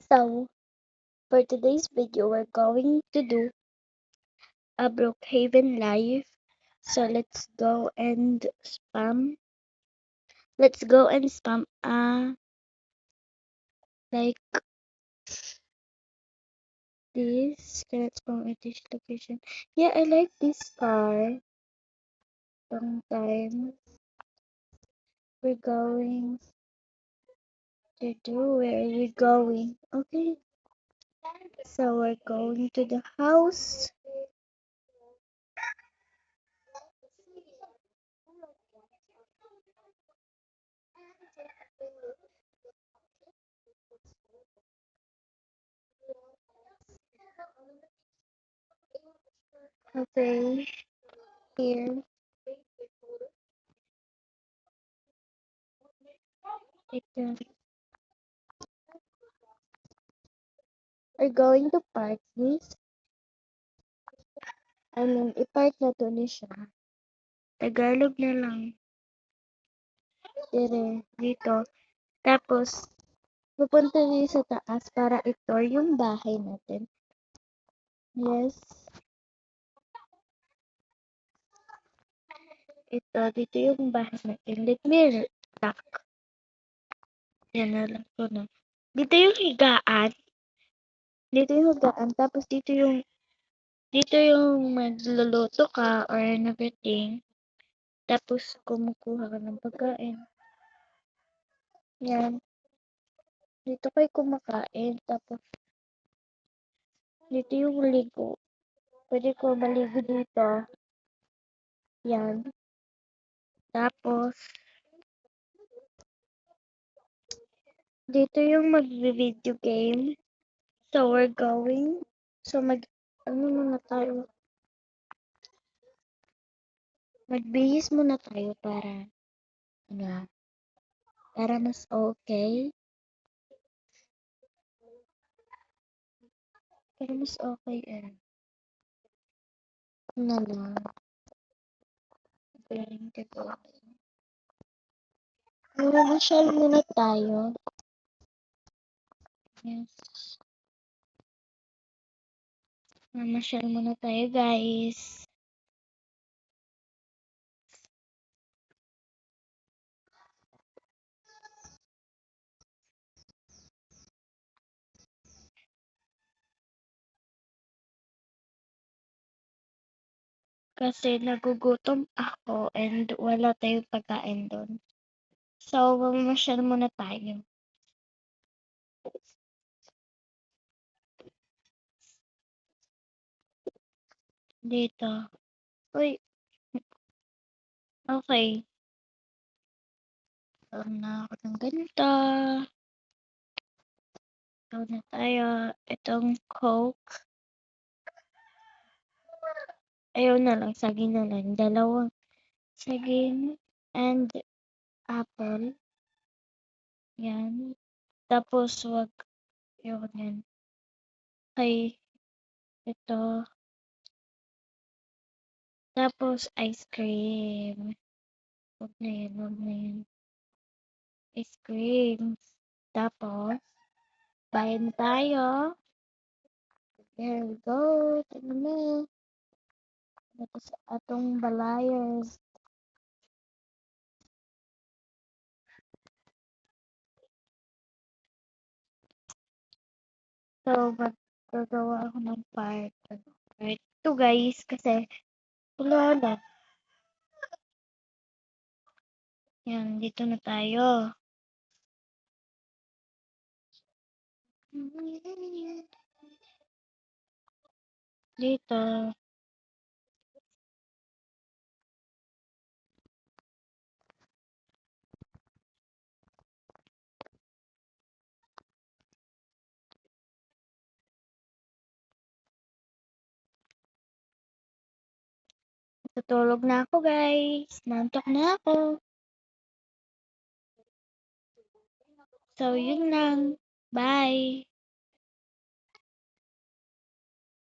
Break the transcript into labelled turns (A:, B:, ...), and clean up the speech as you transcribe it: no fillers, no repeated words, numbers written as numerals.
A: So, for today's video, we're going to do a Brookhaven live. So, let's go and spam like this. Can I spam at this location? Yeah, I like this car. Sometimes we're going to do, where are we going? Okay, so we're going to the house. Okay, here. Ito. We're going to park this. I-park na to ni siya. Tagalog na lang. Dito. Tapos, pupunta din sa taas para i-tour yung bahay natin. Yes. Dito yung bahay natin. Let me lock. Yan na lang ko na. Dito yung higaan. Tapos dito yung magluluto ka or everything. Tapos, kumukuha ka ng pagkain. Yan. Dito kayo kumakain. Tapos, dito yung ligo. Pwede ko maligo dito. Yan. Tapos, dito yung mag-video game. So, we're going. So, ano muna tayo? Magbihis muna tayo para mas okay. Para mas okay na lang. Going to go. Mamasyal muna tayo. Yes. Mamasyal muna tayo, guys. Kasi nagugutom ako and wala tayong pagkain doon. So, mamasyal muna tayo. Dito. Uy. Okay. Na ako ng ganito. Na tayo. Itong Coke. Ayaw na lang. Saging na lang. Dalawang saging and apple. Yan. Tapos, wag yun yan. Okay. Ito. Tapos, ice cream. Wag na yan. Ice cream. Tapos, bayan tayo. There we go. Tignan mo. Tapos, atong balayers. So, magagawa ako ng part. Right. Ito guys, kasi wala na. Yan, dito na tayo. Dito. Tutulog na ako guys. Nantok na ako. So, yun lang. Bye!